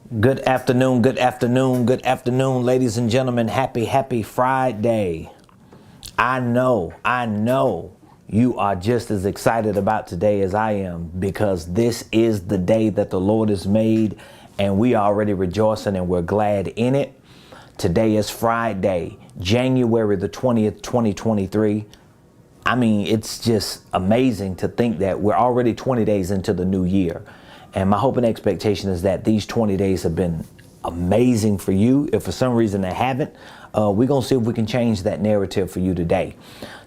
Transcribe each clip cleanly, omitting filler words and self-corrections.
Good afternoon, good afternoon, good afternoon, ladies and gentlemen. Happy Friday. I know you are just as excited about today as I am, because this is the day that the Lord has made, and we are already rejoicing and we're glad in it. Today is Friday, January the 20th, 2023. I mean, it's just amazing to think that we're already 20 days into the new year. And my hope and expectation is that these 20 days have been amazing for you. If for some reason they haven't, we're going to see if we can change that narrative for you today.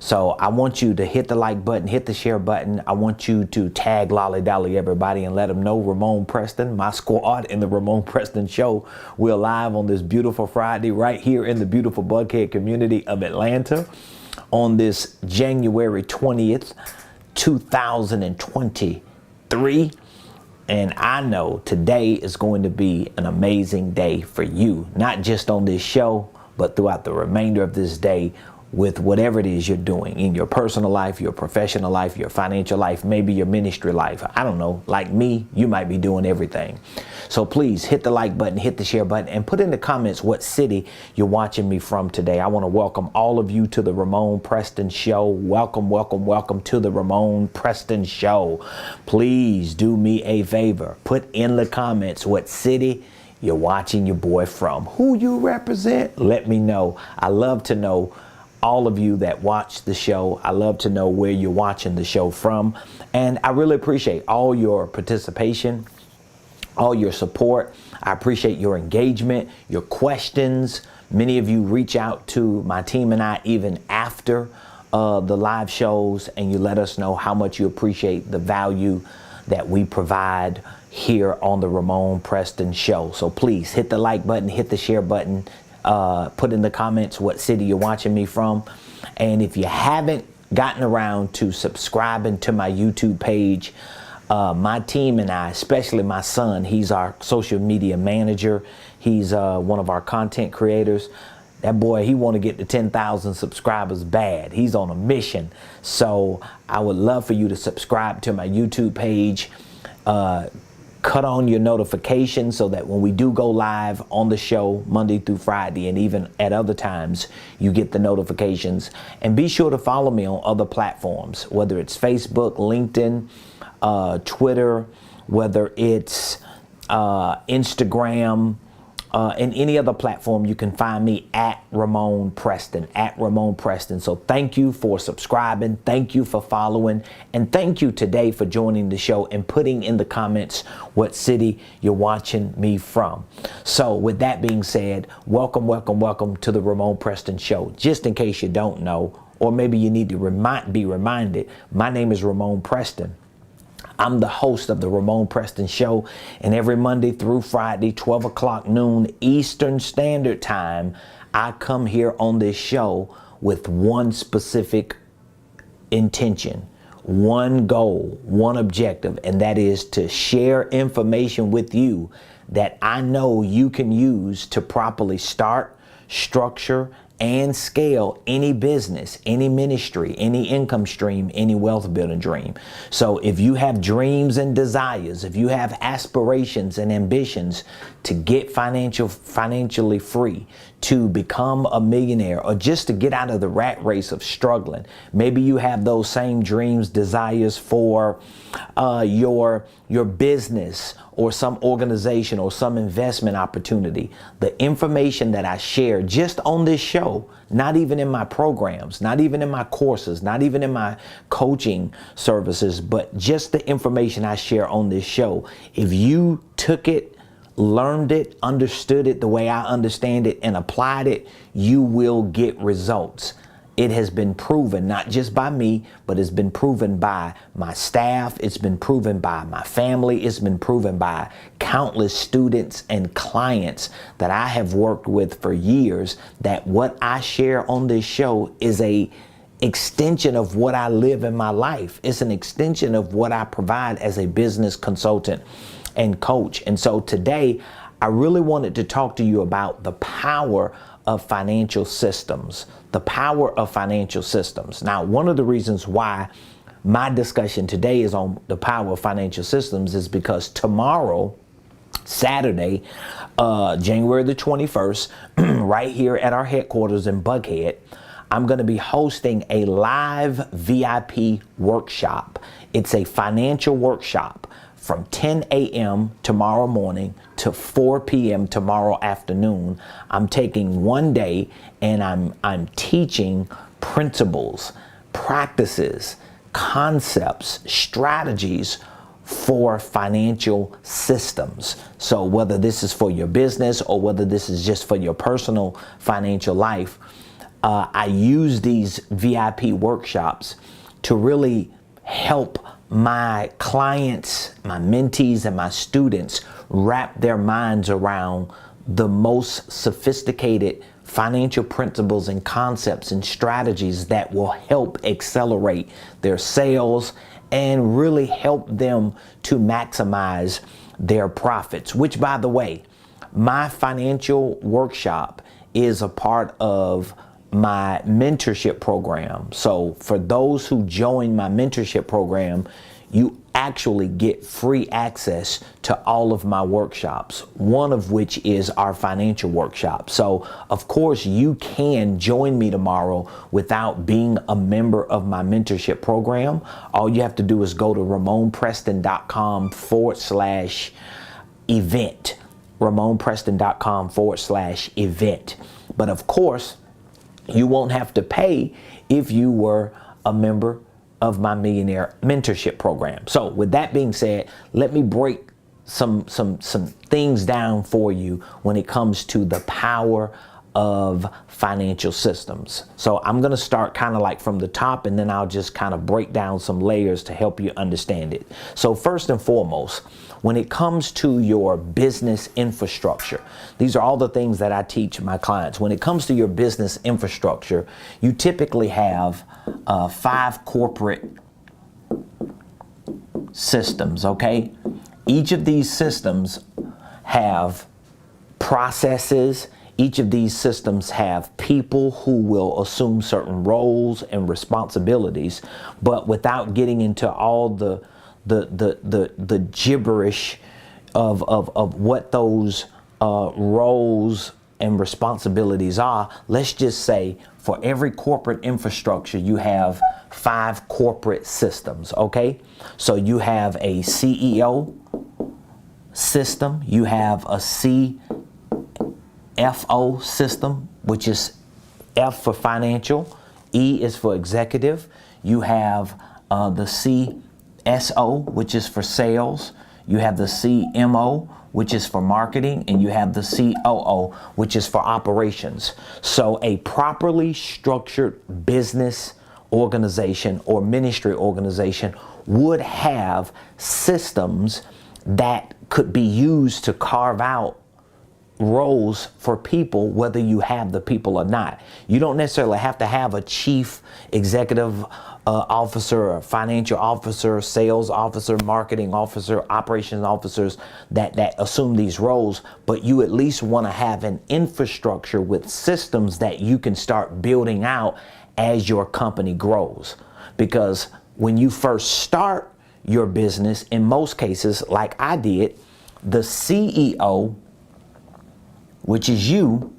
So I want you to hit the like button, hit the share button. I want you to tag Lolly Dolly everybody and let them know Ramonepreston, my squad in the Ramonepreston show. We're live on this beautiful Friday right here in the beautiful Buckhead community of Atlanta on this January 20th, 2023. And I know today is going to be an amazing day for you, not just on this show, but throughout the remainder of this day with whatever it is you're doing in your personal life, your professional life, your financial life, maybe your ministry life. I don't know, like me, you might be doing everything. So please hit the like button, hit the share button, and put in the comments what city you're watching me from today. I want to welcome all of you to the Ramonepreston show. Welcome to the Ramonepreston show. Please do me a favor. Put in the comments what city you're watching your boy from, who you represent. Let me know. I love to know all of you that watch the show. I love to know where you're watching the show from. And I really appreciate all your participation, all your support. I appreciate your engagement, your questions. Many of you reach out to my team and I even after the live shows, and you let us know how much you appreciate the value that we provide here on the Ramonepreston show. So please hit the like button, hit the share button, put in the comments what city you're watching me from. And if you haven't gotten around to subscribing to my YouTube page, my team and I, especially my son, he's our social media manager. He's one of our content creators. That boy, he want to get to 10,000 subscribers bad. He's on a mission. So I would love for you to subscribe to my YouTube page. Cut on your notifications so that when we do go live on the show Monday through Friday, and even at other times, you get the notifications. And be sure to follow me on other platforms, whether it's Facebook, LinkedIn, Twitter, whether it's Instagram, and any other platform. You can find me at Ramonepreston, So thank you for subscribing. Thank you for following. And thank you today for joining the show and putting in the comments what city you're watching me from. So with that being said, welcome to the Ramonepreston show. Just in case you don't know, or maybe you need to be reminded, my name is Ramonepreston. I'm the host of the Ramonepreston show, and every Monday through Friday, 12 o'clock noon Eastern Standard Time, I come here on this show with one specific intention, one goal, one objective, and that is to share information with you that I know you can use to properly start, structure, and scale any business, any ministry, any income stream, any wealth building dream. So if you have dreams and desires, if you have aspirations and ambitions to get financially free, to become a millionaire, or just to get out of the rat race of struggling, maybe you have those same dreams, desires for your business or some organization or some investment opportunity. The information that I share just on this show, not even in my programs, not even in my courses, not even in my coaching services, but just the information I share on this show, if you took it, learned it, understood it the way I understand it, and applied it, you will get results. It has been proven, not just by me, but it's been proven by my staff. It's been proven by my family. It's been proven by countless students and clients that I have worked with for years, that what I share on this show is a extension of what I live in my life. It's an extension of what I provide as a business consultant and coach. And so today, I really wanted to talk to you about the power of financial systems, the power of financial systems. Now, one of the reasons why my discussion today is on the power of financial systems is because tomorrow Saturday, January the 21st, right here at our headquarters in Buckhead, I'm going to be hosting a live VIP workshop. It's a financial workshop from 10 a.m. tomorrow morning to 4 p.m. tomorrow afternoon. I'm taking one day and I'm teaching principles, practices, concepts, strategies for financial systems. So whether this is for your business or whether this is just for your personal financial life, I use these VIP workshops to really help my clients, my mentees, and my students wrap their minds around the most sophisticated financial principles and concepts and strategies that will help accelerate their sales and really help them to maximize their profits, which, by the way, my financial workshop is a part of my mentorship program. So for those who join my mentorship program, you actually get free access to all of my workshops, one of which is our financial workshop. So of course you can join me tomorrow without being a member of my mentorship program. All you have to do is go to Ramonepreston.com/event, Ramonepreston.com/event. But of course, you won't have to pay if you were a member of my millionaire mentorship program. So with that being said, let me break some things down for you when it comes to the power of financial systems. So I'm going to start kind of like from the top, and then I'll just kind of break down some layers to help you understand it. So first and foremost, when it comes to your business infrastructure, these are all the things that I teach my clients. When it comes to your business infrastructure, you typically have 5 corporate systems, okay? Each of these systems have processes. Each of these systems have people who will assume certain roles and responsibilities, but without getting into all the gibberish of what those roles and responsibilities are, let's just say for every corporate infrastructure, you have 5 corporate systems, okay? So you have a CEO system, you have a CFO system, which is F for financial, E is for executive, you have the CSO, which is for sales, you have the CMO, which is for marketing, and you have the COO, which is for operations. So a properly structured business organization or ministry organization would have systems that could be used to carve out roles for people, whether you have the people or not. You don't necessarily have to have a chief executive officer, a financial officer, sales officer, marketing officer, operations officers that assume these roles, but you at least want to have an infrastructure with systems that you can start building out as your company grows. Because when you first start your business, in most cases, like I did, the CEO, which is you,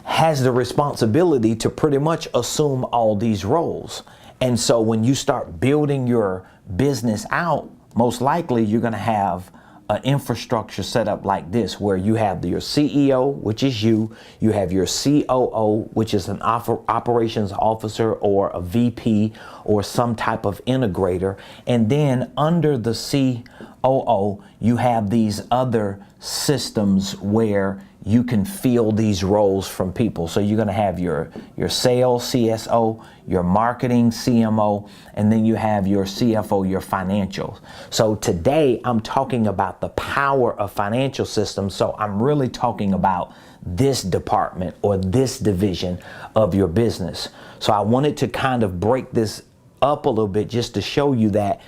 has the responsibility to pretty much assume all these roles. And so when you start building your business out, most likely you're going to have an infrastructure set up like this, where you have your CEO, which is you have your COO, which is an operations officer or a VP or some type of integrator. And then under the COO, you have these other systems where you can fill these roles from people. So you're going to have your sales CSO, your marketing CMO, and then you have your CFO, your financials. So today I'm talking about the power of financial systems. So I'm really talking about this department or this division of your business. So I wanted to kind of break this up a little bit just to show you that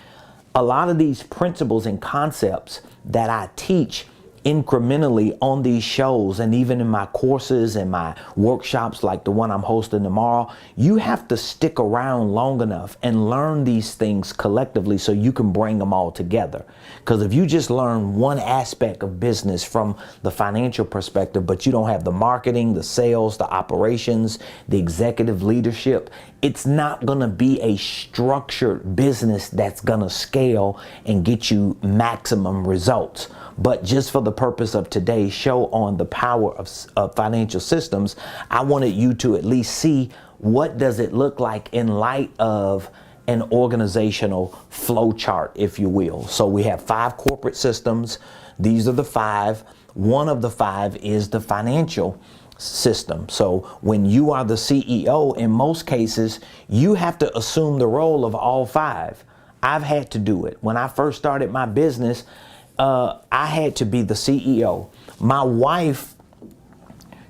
a lot of these principles and concepts that I teach incrementally on these shows, and even in my courses and my workshops like the one I'm hosting tomorrow, you have to stick around long enough and learn these things collectively so you can bring them all together. Because if you just learn one aspect of business from the financial perspective, but you don't have the marketing, the sales, the operations, the executive leadership, it's not going to be a structured business that's going to scale and get you maximum results. But just for the purpose of today's show on the power of financial systems, I wanted you to at least see what does it look like in light of an organizational flow chart, if you will. So we have 5 corporate systems. These are the 5. One of the 5 is the financial system. So when you are the CEO, in most cases, you have to assume the role of all 5. I've had to do it. When I first started my business, I had to be the CEO. My wife,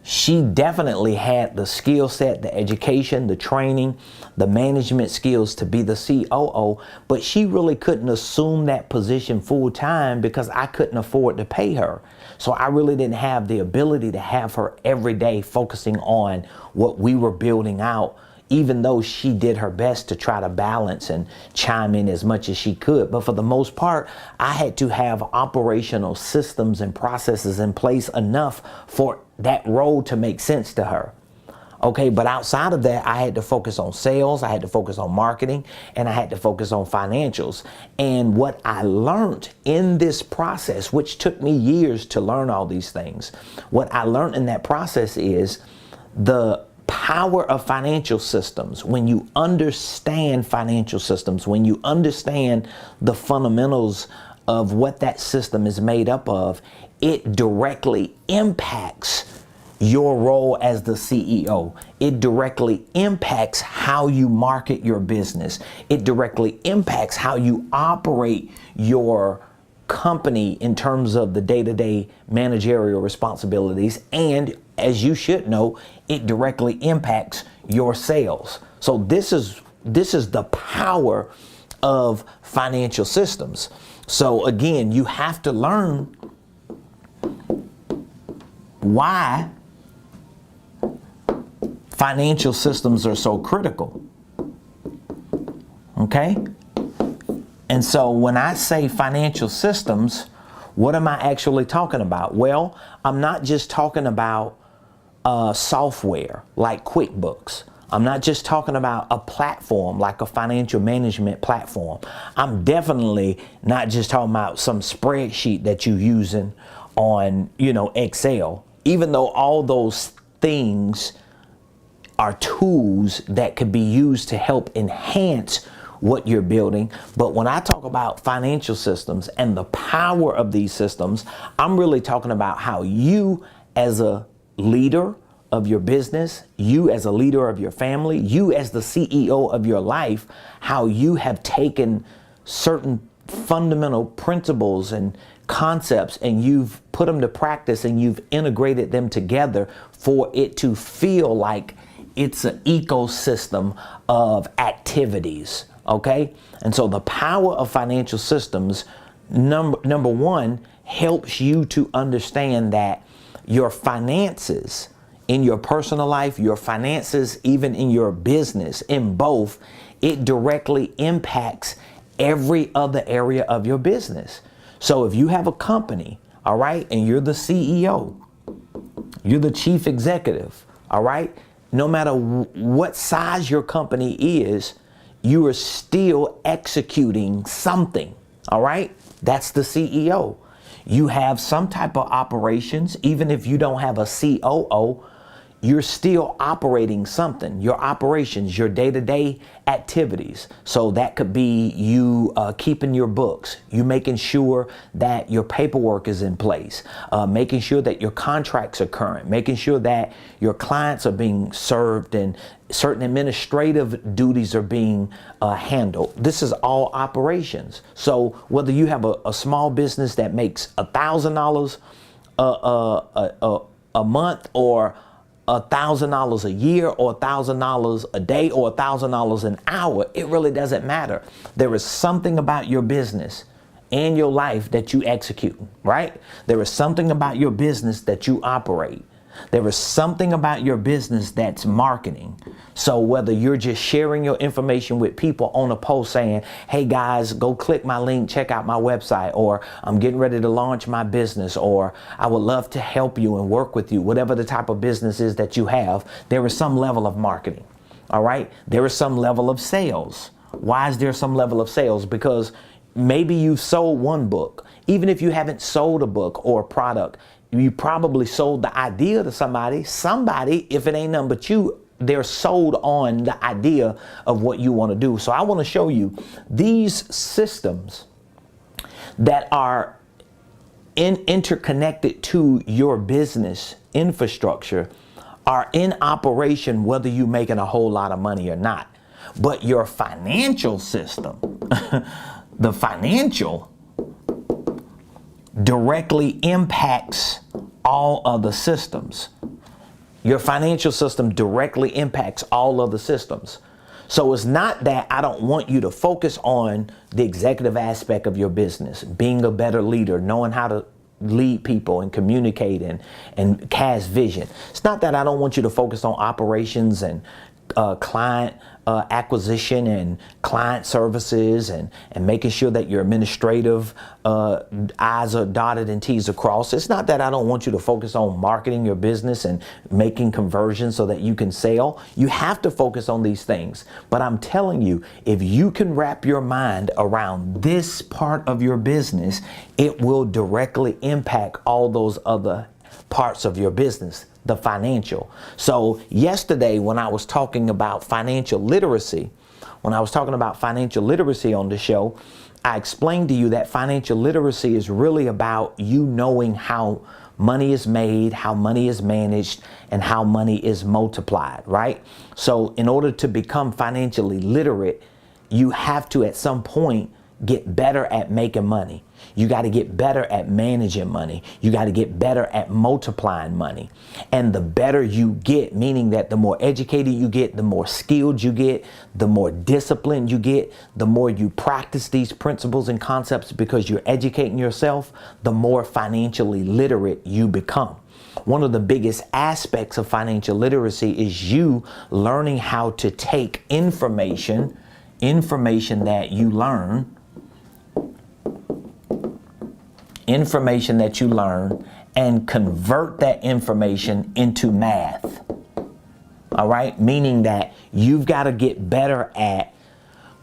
she definitely had the skill set, the education, the training, the management skills to be the COO, but she really couldn't assume that position full time because I couldn't afford to pay her. So I really didn't have the ability to have her every day focusing on what we were building out, even though she did her best to try to balance and chime in as much as she could. But for the most part, I had to have operational systems and processes in place enough for that role to make sense to her. Okay, but outside of that, I had to focus on sales, I had to focus on marketing, and I had to focus on financials. And what I learned in this process, which took me years to learn all these things, what I learned in that process is the power of financial systems. When you understand financial systems, when you understand the fundamentals of what that system is made up of, it directly impacts your role as the CEO. It directly impacts how you market your business. It directly impacts how you operate your company in terms of the day-to-day managerial responsibilities. And as you should know, it directly impacts your sales. So this is the power of financial systems. So again, you have to learn why financial systems are so critical. Okay? And so when I say financial systems, what am I actually talking about? Well, I'm not just talking about software like QuickBooks. I'm not just talking about a platform like a financial management platform. I'm definitely not just talking about some spreadsheet that you're using on, Excel, even though all those things are tools that could be used to help enhance what you're building. But when I talk about financial systems and the power of these systems, I'm really talking about how you as a leader of your business, you as a leader of your family, you as the CEO of your life, how you have taken certain fundamental principles and concepts and you've put them to practice and you've integrated them together for it to feel like it's an ecosystem of activities. Okay? And so the power of financial systems, number one, helps you to understand that your finances in your personal life, your finances even in your business, in both, it directly impacts every other area of your business. So if you have a company, all right, and you're the CEO, you're the chief executive, all right, no matter what size your company is, you are still executing something, all right? That's the CEO. You have some type of operations, even if you don't have a COO, you're still operating something, your operations, your day-to-day activities. So that could be you keeping your books, you making sure that your paperwork is in place, making sure that your contracts are current, making sure that your clients are being served and certain administrative duties are being handled. This is all operations. So whether you have a small business that makes $1,000 a month or $1,000 a year or $1,000 a day or $1,000 an hour, it really doesn't matter. There is something about your business and your life that you execute, right? There is something about your business that you operate. There is something about your business that's marketing. So whether you're just sharing your information with people on a post saying, hey guys, go click my link, check out my website, or I'm getting ready to launch my business, or I would love to help you and work with you, whatever the type of business is that you have, there is some level of marketing. All right. There is some level of sales. Why is there some level of sales? Because maybe you've sold one book. Even if you haven't sold a book or a product, you probably sold the idea to somebody. Somebody, if it ain't nothing but you, they're sold on the idea of what you want to do. So I want to show you these systems that are interconnected to your business infrastructure are in operation whether you're making a whole lot of money or not. But your financial system, the financial, directly impacts all other systems. Your financial system directly impacts all other systems. So it's not that I don't want you to focus on the executive aspect of your business, being a better leader, knowing how to lead people and communicate and cast vision. It's not that I don't want you to focus on operations and client acquisition and client services and making sure that your administrative I's are dotted and T's are crossed. It's not that I don't want you to focus on marketing your business and making conversions so that you can sell. You have to focus on these things. But I'm telling you, if you can wrap your mind around this part of your business, it will directly impact all those other parts of your business. The financial. So yesterday when I was talking about financial literacy, on the show, I explained to you that financial literacy is really about you knowing how money is made, how money is managed, and how money is multiplied, right? So in order to become financially literate, you have to at some point get better at making money. You got to get better at managing money. You got to get better at multiplying money. And the better you get, meaning that the more educated you get, the more skilled you get, the more disciplined you get, the more you practice these principles and concepts because you're educating yourself, the more financially literate you become. One of the biggest aspects of financial literacy is you learning how to take information that you learn, and convert that information into math. All right? Meaning that you've got to get better at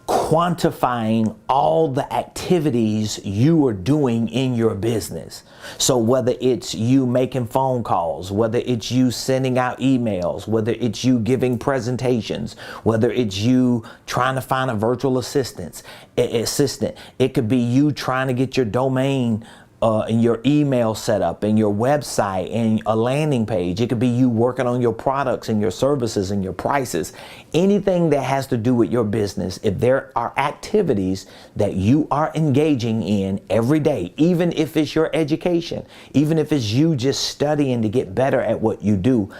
quantifying all the activities you are doing in your business. So whether it's you making phone calls, whether it's you sending out emails, whether it's you giving presentations, whether it's you trying to find a virtual assistant, it could be you trying to get your domain and your email set up and your website and a landing page. It could be you working on your products and your services and your prices. Anything that has to do with your business, if there are activities that you are engaging in every day, even if it's your education, even if it's you just studying to get better at what you do,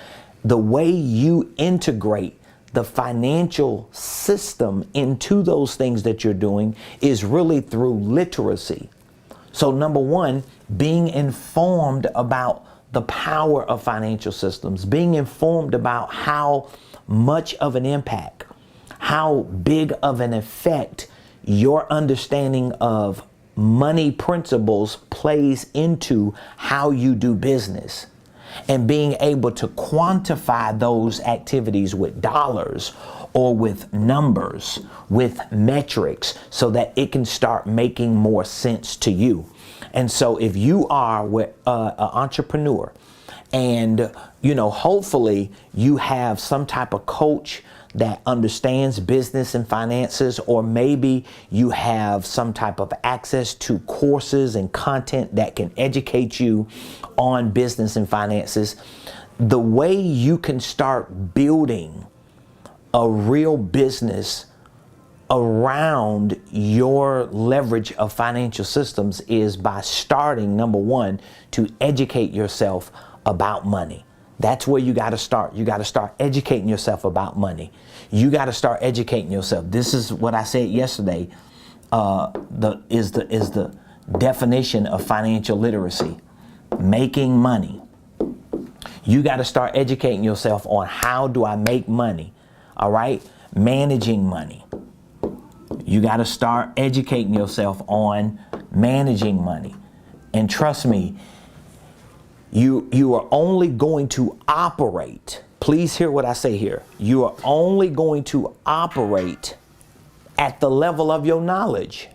the way you integrate the financial system into those things that you're doing is really through literacy. So number one, being informed about the power of financial systems, being informed about how much of an impact, how big of an effect your understanding of money principles plays into how you do business, and being able to quantify those activities with dollars or with numbers, with metrics, so that it can start making more sense to you. And so if you are an entrepreneur and, hopefully you have some type of coach that understands business and finances, or maybe you have some type of access to courses and content that can educate you on business and finances, the way you can start building a real business around your leverage of financial systems is by starting, number one, to educate yourself about money. That's where you got to start. You got to start educating yourself about money. You got to start educating yourself. This is what I said yesterday. The definition of financial literacy: making money. You got to start educating yourself on how do I make money, all right? Managing money. You got to start educating yourself on managing money. And trust me, you are only going to operate. Please hear what I say here. You are only going to operate at the level of your knowledge.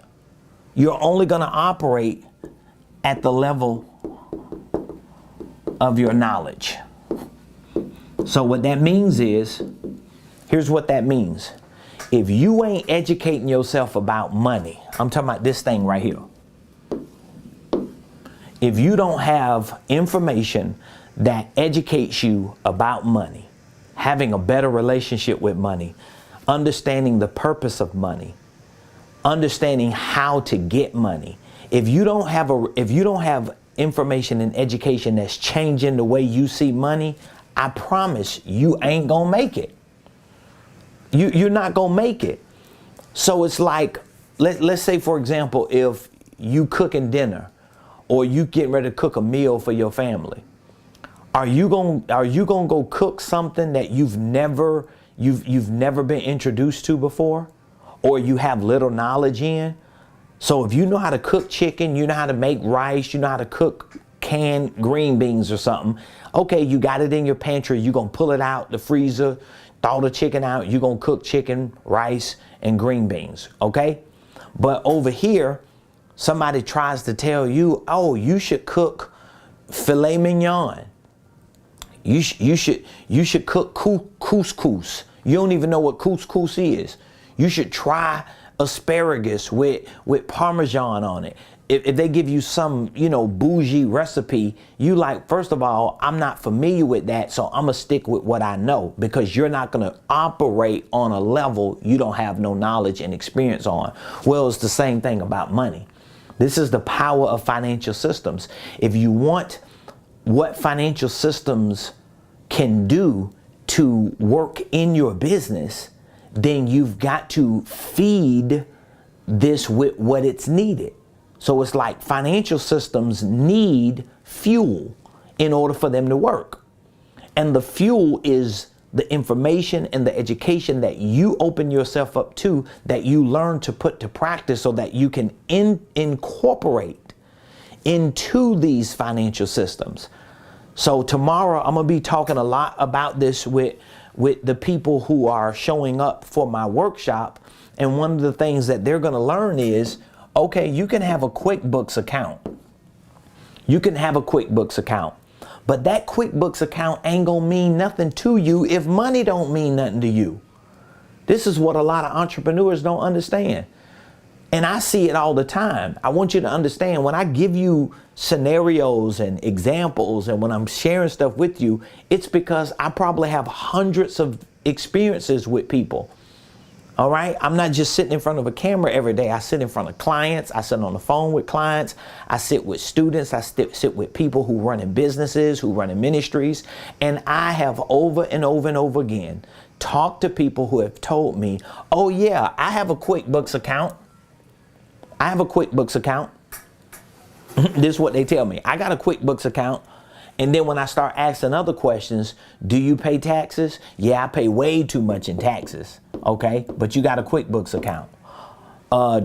You're only going to operate at the level of your knowledge. So what that means is, here's what that means. If you ain't educating yourself about money, I'm talking about this thing right here. If you don't have information that educates you about money, having a better relationship with money, understanding the purpose of money, understanding how to get money. If you don't have information and education that's changing the way you see money, I promise you ain't gonna make it. You're not gonna make it. So it's like, let's say for example, if you cooking dinner or you getting ready to cook a meal for your family, are you gonna go cook something that you've never been introduced to before, or you have little knowledge in? So if you know how to cook chicken, you know how to make rice, you know how to cook canned green beans or something, okay, you got it in your pantry, you're gonna pull it out the freezer, thaw the chicken out, you're gonna cook chicken, rice, and green beans, okay? But over here, somebody tries to tell you, oh, you should cook filet mignon. You should cook couscous. You don't even know what couscous is. You should try asparagus with Parmesan on it. If they give you some, bougie recipe, you like, first of all, I'm not familiar with that, so I'm gonna stick with what I know, because you're not gonna operate on a level you don't have no knowledge and experience on. Well, it's the same thing about money. This is the power of financial systems. If you want what financial systems can do to work in your business, then you've got to feed this with what it's needed. So it's like financial systems need fuel in order for them to work. And the fuel is the information and the education that you open yourself up to, that you learn to put to practice so that you can incorporate into these financial systems. So tomorrow I'm gonna be talking a lot about this with the people who are showing up for my workshop. And one of the things that they're gonna learn is, okay, you can have a QuickBooks account. You can have a QuickBooks account. But that QuickBooks account ain't gonna mean nothing to you if money don't mean nothing to you. This is what a lot of entrepreneurs don't understand. And I see it all the time. I want you to understand, when I give you scenarios and examples and when I'm sharing stuff with you, it's because I probably have hundreds of experiences with people. All right. I'm not just sitting in front of a camera every day. I sit in front of clients. I sit on the phone with clients. I sit with students. I sit with people who run in businesses, who run in ministries. And I have over and over and over again talked to people who have told me, oh yeah, I have a QuickBooks account. I have a QuickBooks account. This is what they tell me. I got a QuickBooks account. And then when I start asking other questions, do you pay taxes? Yeah, I pay way too much in taxes. Okay, but you got a QuickBooks account.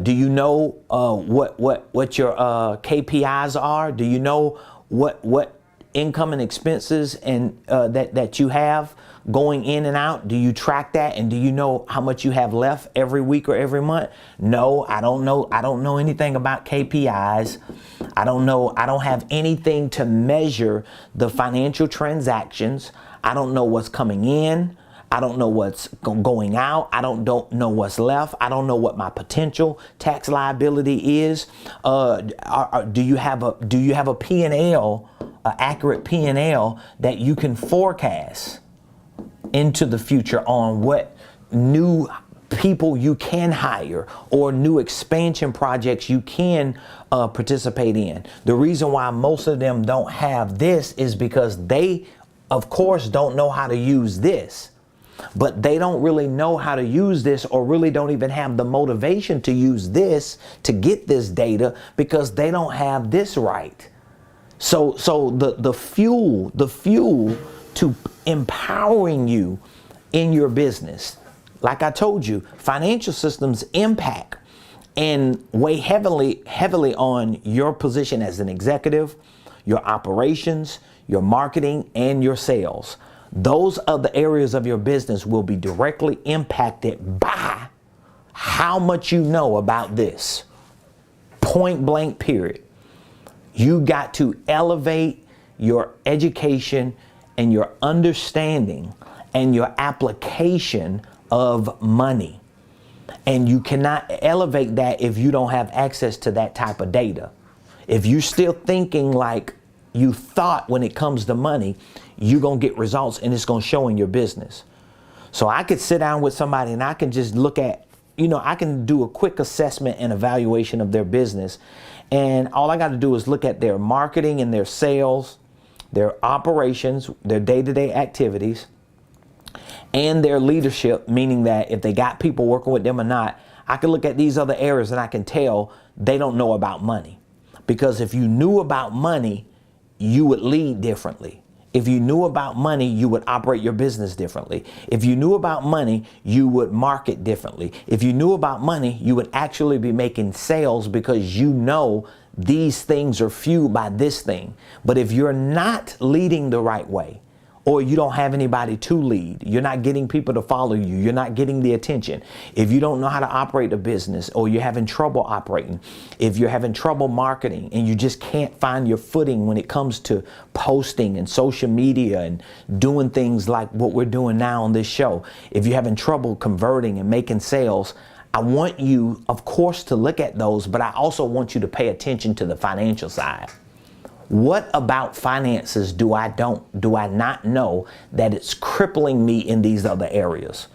Do you know what your KPIs are? Do you know what income and expenses and that you have going in and out? Do you track that? And do you know how much you have left every week or every month? No, I don't know. I don't know anything about KPIs. I don't know. I don't have anything to measure the financial transactions. I don't know what's coming in. I don't know what's going out. I don't know what's left. I don't know what my potential tax liability is. Do you have a P&L, an accurate P&L that you can forecast into the future on what new people you can hire or new expansion projects you can participate in? The reason why most of them don't have this is because they, of course, don't know how to use this. but they don't really know how to use this, or really don't even have the motivation to use this to get this data, because they don't have this right. So the fuel to empowering you in your business, like I told you, financial systems impact and weigh heavily on your position as an executive, your operations, your marketing, and your sales. Those other areas of your business will be directly impacted by how much you know about this. Point blank, period. You got to elevate your education and your understanding and your application of money. And you cannot elevate that if you don't have access to that type of data. If you're still thinking like you thought when it comes to money, you're going to get results and it's going to show in your business. So I could sit down with somebody and I can just look at, I can do a quick assessment and evaluation of their business. And all I got to do is look at their marketing and their sales, their operations, their day-to-day activities, and their leadership, meaning that if they got people working with them or not, I can look at these other areas and I can tell they don't know about money. Because if you knew about money, you would lead differently. If you knew about money, you would operate your business differently. If you knew about money, you would market differently. If you knew about money, you would actually be making sales, because you know these things are fueled by this thing. But if you're not leading the right way, or you don't have anybody to lead, you're not getting people to follow you, you're not getting the attention, if you don't know how to operate a business, or you're having trouble operating, if you're having trouble marketing and you just can't find your footing when it comes to posting and social media and doing things like what we're doing now on this show, if you're having trouble converting and making sales, I want you, of course, to look at those, but I also want you to pay attention to the financial side. What about finances do I not know that it's crippling me in these other areas?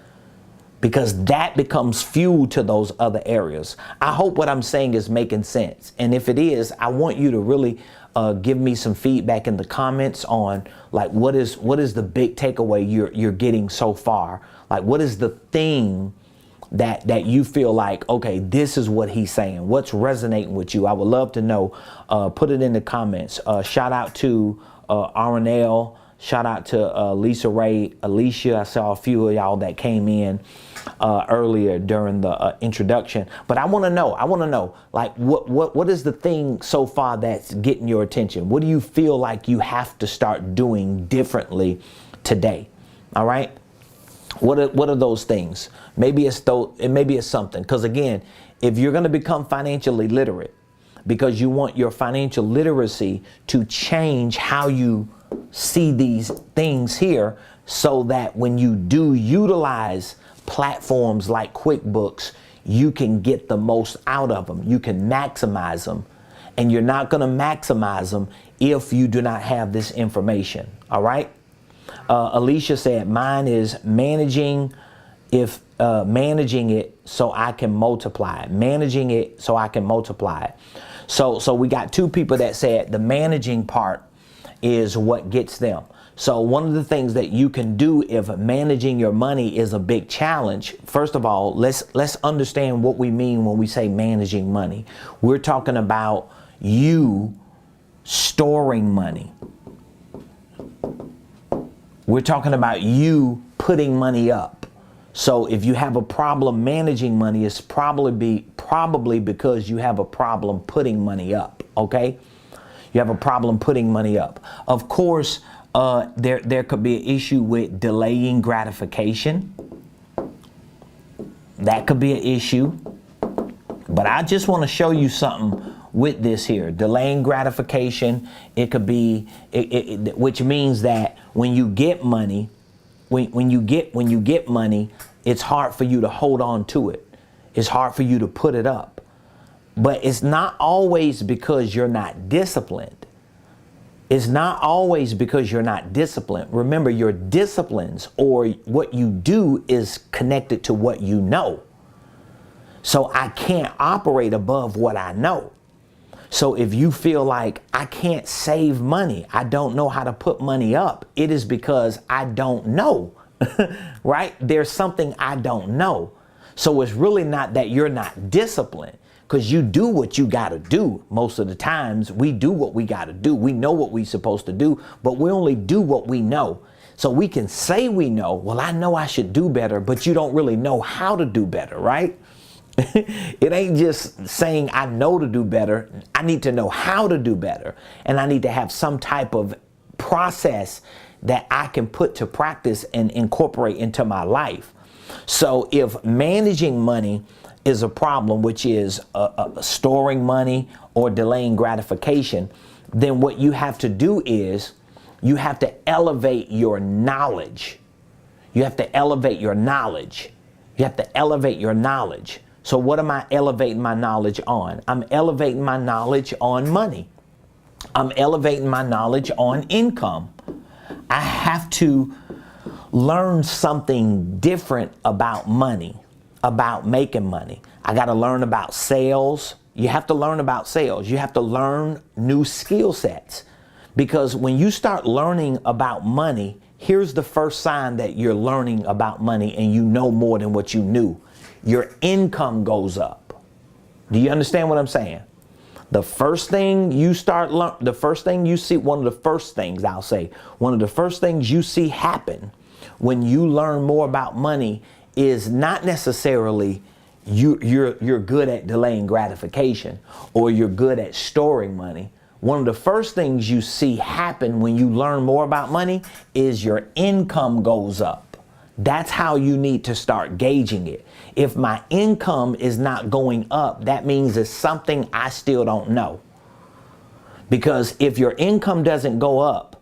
Because that becomes fuel to those other areas. I hope what I'm saying is making sense. And if it is, I want you to really give me some feedback in the comments on like what is the big takeaway you're getting so far? Like, what is the thing that you feel like, okay, this is what he's saying? What's resonating with you? I would love to know. Put it in the comments. Shout out to Aronell. Shout out to Lisa Ray, Alicia. I saw a few of y'all that came in earlier during the introduction. But I want to know, like, what is the thing so far that's getting your attention? What do you feel like you have to start doing differently today? All right. What are those things? Maybe it's something. Because again, if you're going to become financially literate, because you want your financial literacy to change how you see these things here, so that when you do utilize platforms like QuickBooks, you can get the most out of them. You can maximize them. And you're not going to maximize them if you do not have this information. All right. Alicia said, mine is managing it so I can multiply it. Managing it so I can multiply it. So we got two people that said the managing part is what gets them. So one of the things that you can do if managing your money is a big challenge, first of all, let's understand what we mean when we say managing money. We're talking about you storing money. We're talking about you putting money up. So if you have a problem managing money, it's probably because you have a problem putting money up. Okay, you have a problem putting money up. Of course, there could be an issue with delaying gratification. That could be an issue. But I just want to show you something with this here. Delaying gratification, it could be, which means that when you get money, when you get money, it's hard for you to hold on to it. It's hard for you to put it up. But it's not always because you're not disciplined. It's not always because you're not disciplined. Remember, your disciplines or what you do is connected to what you know. So I can't operate above what I know. So if you feel like I can't save money, I don't know how to put money up, it is because I don't know. right? There's something I don't know. So it's really not that you're not disciplined, because you do what you got to do. Most of the times we do what we got to do. We know what we're supposed to do, but we only do what we know. So we can say we know, well, I know I should do better, but you don't really know how to do better, right? It ain't just saying I know to do better. I need to know how to do better. And I need to have some type of process that I can put to practice and incorporate into my life. So if managing money is a problem, which is storing money or delaying gratification, then what you have to do is you have to elevate your knowledge. You have to elevate your knowledge. You have to elevate your knowledge. So what am I elevating my knowledge on? I'm elevating my knowledge on money. I'm elevating my knowledge on income. I have to learn something different about money, about making money. I got to learn about sales. You have to learn about sales. You have to learn new skill sets. Because when you start learning about money, here's the first sign that you're learning about money and you know more than what you knew. Your income goes up. Do you understand what I'm saying? The first thing you start the first thing you see, one of the first things I'll say, one of the first things you see happen when you learn more about money is not necessarily you're good at delaying gratification or you're good at storing money. One of the first things you see happen when you learn more about money is your income goes up. That's how you need to start gauging it. If my income is not going up, that means it's something I still don't know. Because if your income doesn't go up,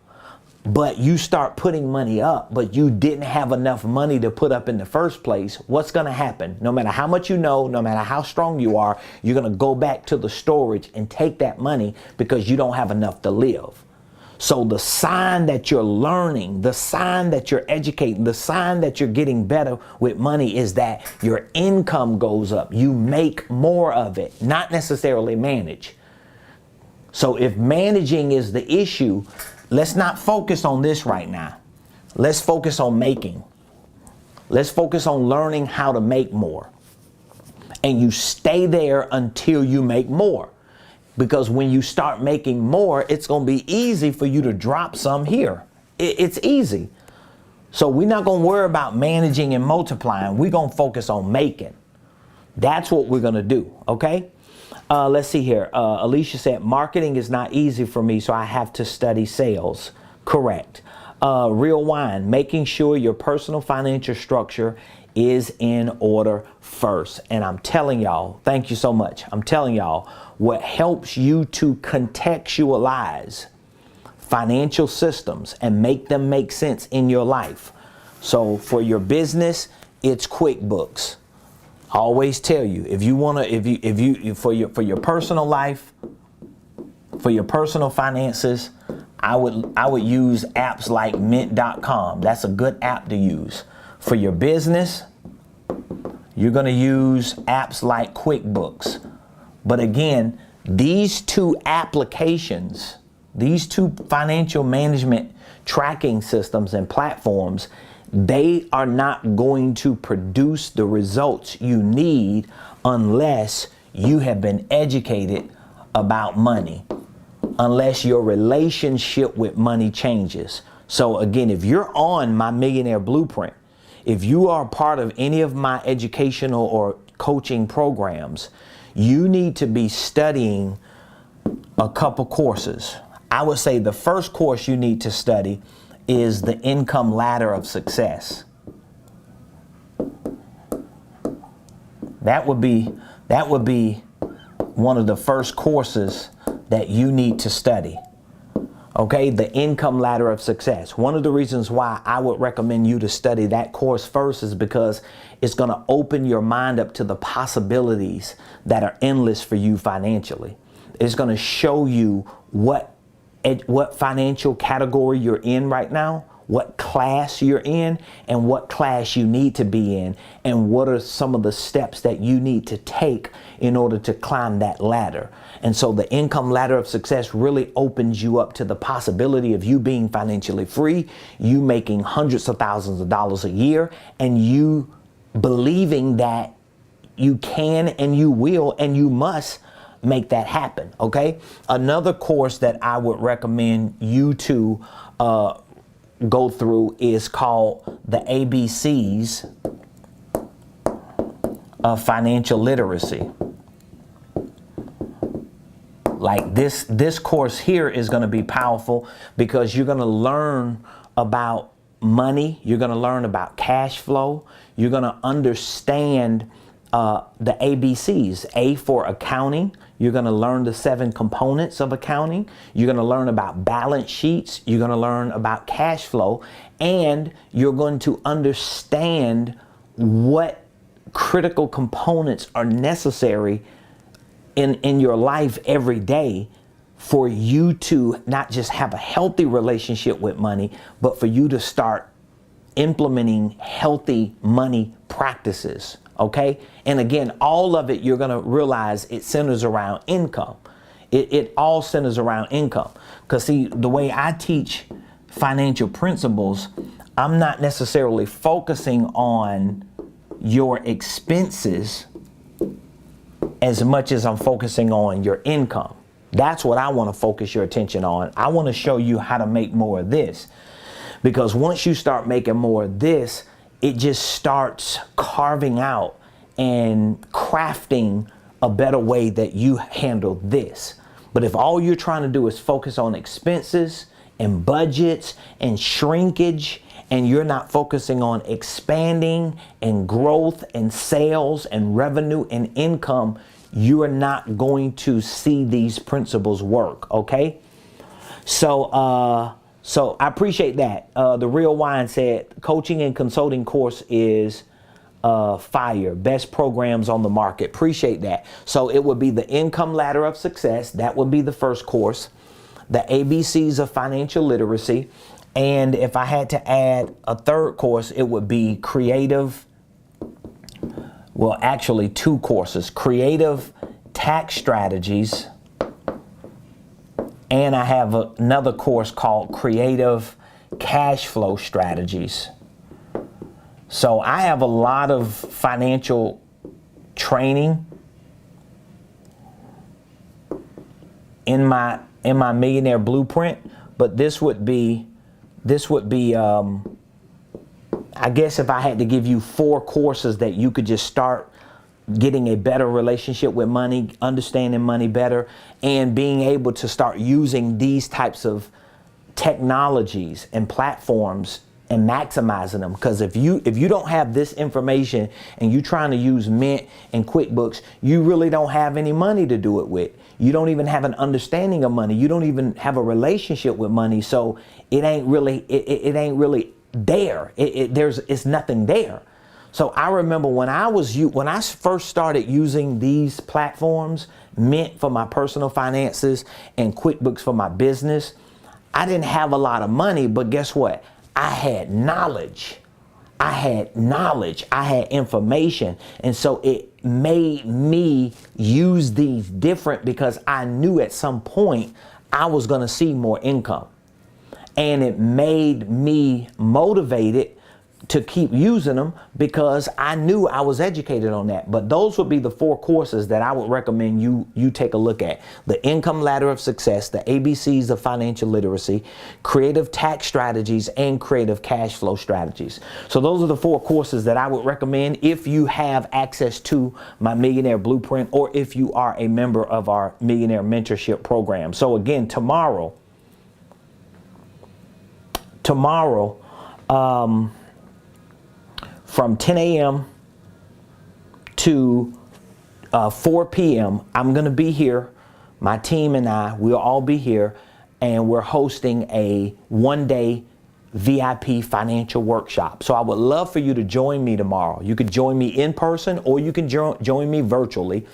but you start putting money up, but you didn't have enough money to put up in the first place, what's going to happen? No matter how much you know, no matter how strong you are, you're going to go back to the storage and take that money because you don't have enough to live. So the sign that you're learning, the sign that you're educating, the sign that you're getting better with money is that your income goes up. You make more of it, not necessarily manage. So if managing is the issue, let's not focus on this right now. Let's focus on making. Let's focus on learning how to make more. And you stay there until you make more. Because when you start making more, it's going to be easy for you to drop some here. It's easy. So we're not going to worry about managing and multiplying. We're going to focus on making. That's what we're going to do. Okay? Let's see here. Alicia said, marketing is not easy for me, so I have to study sales. Correct. Real Wine, making sure your personal financial structure is in order first. And I'm telling y'all, thank you so much. I'm telling y'all, what helps you to contextualize financial systems and make them make sense in your life. So for your business, it's QuickBooks. I always tell you, if you want to, for your personal life, for your personal finances, I would use apps like mint.com. That's a good app to use. For your business, you're going to use apps like QuickBooks. But again, these two applications, these two financial management tracking systems and platforms, they are not going to produce the results you need unless you have been educated about money, unless your relationship with money changes. So again, if you're on my Millionaire Blueprint, if you are part of any of my educational or coaching programs, you need to be studying a couple courses. I would say the first course you need to study is the Income Ladder of Success. That would be one of the first courses that you need to study. Okay, the Income Ladder of Success. One of the reasons why I would recommend you to study that course first is because it's going to open your mind up to the possibilities that are endless for you financially. It's going to show you what financial category you're in right now, what class you're in and what class you need to be in, and what are some of the steps that you need to take in order to climb that ladder. And so the income ladder of success really opens you up to the possibility of you being financially free, you making hundreds of thousands of dollars a year, and you believing that you can and you will and you must make that happen. Okay. Another course that I would recommend you to go through is called the ABCs of Financial Literacy. Like this course here is going to be powerful because you're going to learn about money. You're going to learn about cash flow. You're going to understand the ABCs. A for accounting. You're going to learn the 7 components of accounting. You're going to learn about balance sheets. You're going to learn about cash flow. And you're going to understand what critical components are necessary in your life every day for you to not just have a healthy relationship with money, but for you to start implementing healthy money practices. Okay. And again, all of it, you're going to realize it centers around income. It all centers around income. Because see, the way I teach financial principles, I'm not necessarily focusing on your expenses as much as I'm focusing on your income. That's what I want to focus your attention on. I want to show you how to make more of this. Because once you start making more of this, it just starts carving out and crafting a better way that you handle this. But if all you're trying to do is focus on expenses and budgets and shrinkage, and you're not focusing on expanding and growth and sales and revenue and income, you are not going to see these principles work. Okay. So I appreciate that. The Real Wine said coaching and consulting course is fire. Best programs on the market. Appreciate that. So it would be the income ladder of success. That would be the first course. The ABCs of financial literacy. And if I had to add a third course, it would be actually 2 courses, creative tax strategies. And I have another course called creative cash flow strategies. So I have a lot of financial training in my millionaire blueprint, but this would be I guess if I had to give you 4 courses that you could just start getting a better relationship with money, understanding money better, and being able to start using these types of technologies and platforms and maximizing them. Because if you don't have this information and you're trying to use Mint and QuickBooks, you really don't have any money to do it with. You don't even have an understanding of money. You don't even have a relationship with money. So it ain't really there. It's nothing there. So I remember when I first started using these platforms, Mint for my personal finances and QuickBooks for my business, I didn't have a lot of money, but guess what? I had knowledge. I had information. And so it made me use these different because I knew at some point I was going to see more income. And it made me motivated to keep using them because I knew I was educated on that. But those would be the 4 courses that I would recommend you take a look at. The income ladder of success, the ABCs of financial literacy, creative tax strategies, and creative cash flow strategies. So those are the 4 courses that I would recommend if you have access to my Millionaire Blueprint or if you are a member of our Millionaire Mentorship Program. So again, tomorrow, from 10 a.m. to 4 p.m., I'm going to be here. My team and I, we'll all be here, and we're hosting a 1-day VIP financial workshop. So I would love for you to join me tomorrow. You could join me in person or you can join me virtually.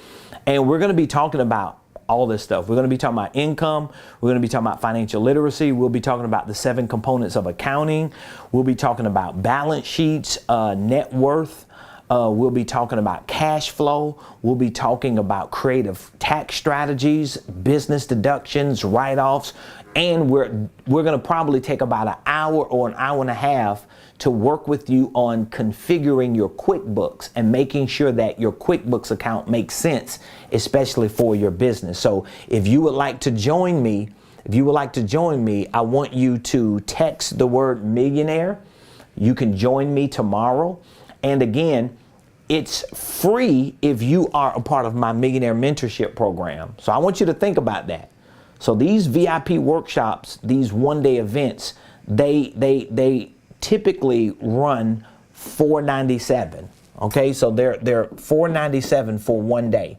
And we're going to be talking about all this stuff. We're going to be talking about income. We're going to be talking about financial literacy. We'll be talking about the 7 components of accounting. We'll be talking about balance sheets, net worth. We'll be talking about cash flow. We'll be talking about creative tax strategies, business deductions, write-offs, and we're going to probably take about an hour or an hour and a half to work with you on configuring your QuickBooks and making sure that your QuickBooks account makes sense, especially for your business. So if you would like to join me, I want you to text the word millionaire. You can join me tomorrow. And again, it's free if you are a part of my Millionaire Mentorship Program. So I want you to think about that. So these VIP workshops, these one-day events, they typically run $497. Okay, so they're $497 for one day,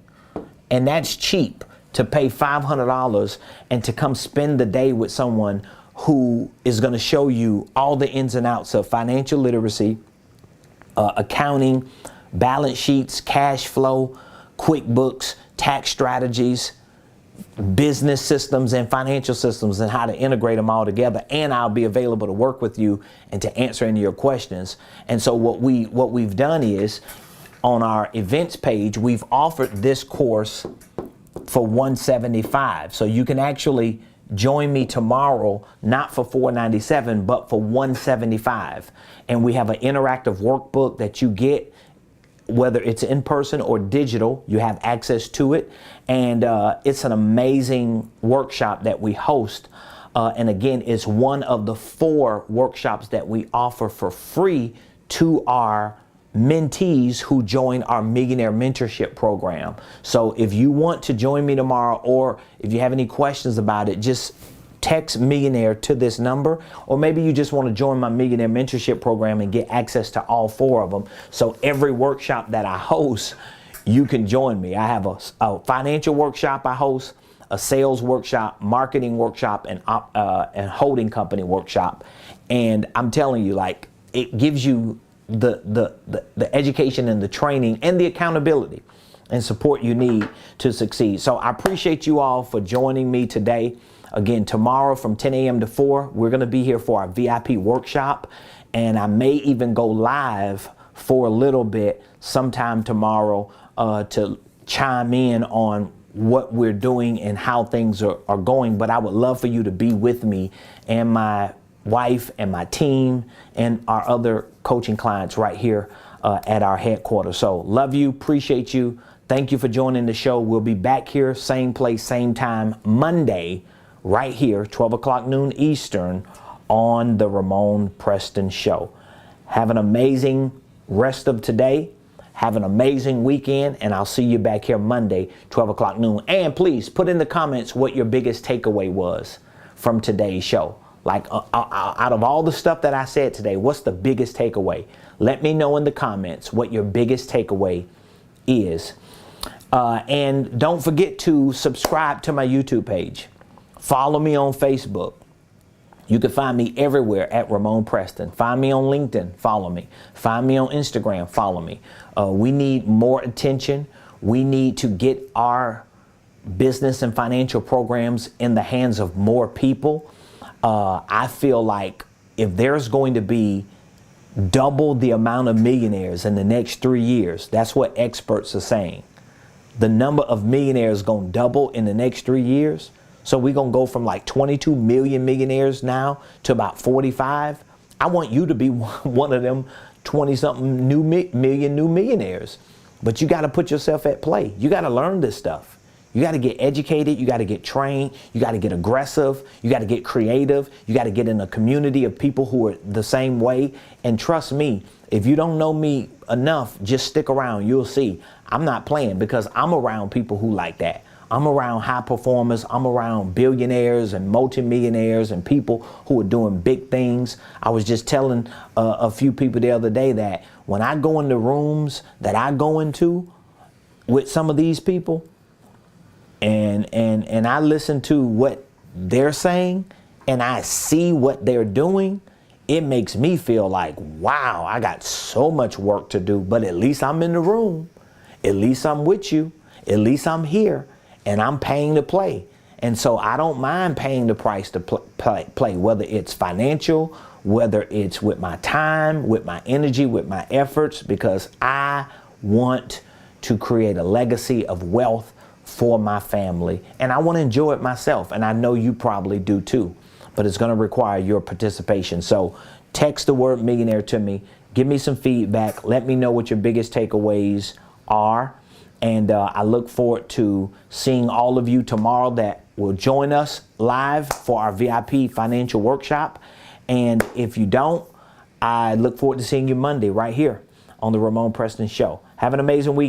and that's cheap to pay $500 and to come spend the day with someone who is going to show you all the ins and outs of financial literacy, accounting, balance sheets, cash flow, QuickBooks, tax strategies, business systems and financial systems, and how to integrate them all together. And I'll be available to work with you and to answer any of your questions. And so what we've done is, on our events page, we've offered this course for $175. So you can actually join me tomorrow, not for $497, but for $175. And we have an interactive workbook that you get, whether it's in person or digital, you have access to it. And it's an amazing workshop that we host. And again, it's one of the 4 workshops that we offer for free to our mentees who join our Millionaire Mentorship Program. So if you want to join me tomorrow, or if you have any questions about it, just text millionaire to this number, or maybe you just want to join my Millionaire Mentorship Program and get access to all 4 of them. So every workshop that I host, you can join me. I have a financial workshop I host, a sales workshop, marketing workshop, and holding company workshop. And I'm telling you, like, it gives you the education and the training and the accountability and support you need to succeed. So I appreciate you all for joining me today. Again, tomorrow from 10 a.m. to 4, we're going to be here for our VIP workshop. And I may even go live for a little bit sometime tomorrow to chime in on what we're doing and how things are going. But I would love for you to be with me and my wife and my team and our other coaching clients right here at our headquarters. So love you, appreciate you. Thank you for joining the show. We'll be back here, same place, same time, Monday, right here, 12 o'clock noon Eastern, on the Ramonepreston Show. Have an amazing rest of today. Have an amazing weekend, and I'll see you back here Monday, 12 o'clock noon. And please put in the comments what your biggest takeaway was from today's show. Like, out of all the stuff that I said today, what's the biggest takeaway? Let me know in the comments what your biggest takeaway is. And don't forget to subscribe to my YouTube page. Follow me on Facebook. You can find me everywhere at Ramonepreston. Find me on LinkedIn, follow me. Find me on Instagram, follow me. We need more attention. We need to get our business and financial programs in the hands of more people. I feel like if there's going to be double the amount of millionaires in the next 3 years, that's what experts are saying. The number of millionaires is going to double in the next 3 years. So we're going to go from like 22 million millionaires now to about 45. I want you to be one of them 20-something million new millionaires. But you got to put yourself at play. You got to learn this stuff. You got to get educated. You got to get trained. You got to get aggressive. You got to get creative. You got to get in a community of people who are the same way. And trust me, if you don't know me enough, just stick around. You'll see. I'm not playing, because I'm around people who like that. I'm around high performers. I'm around billionaires and multimillionaires and people who are doing big things. I was just telling a few people the other day that when I go into rooms that I go into with some of these people, and I listen to what they're saying and I see what they're doing, it makes me feel like, wow, I got so much work to do, but at least I'm in the room. At least I'm with you. At least I'm here. and I'm paying to play. And so I don't mind paying the price to play, whether it's financial, whether it's with my time, with my energy, with my efforts, because I want to create a legacy of wealth for my family. And I want to enjoy it myself. And I know you probably do too, but it's going to require your participation. So text the word millionaire to me. Give me some feedback. Let me know what your biggest takeaways are. And I look forward to seeing all of you tomorrow that will join us live for our VIP financial workshop. And if you don't, I look forward to seeing you Monday right here on the Ramonepreston Show. Have an amazing week.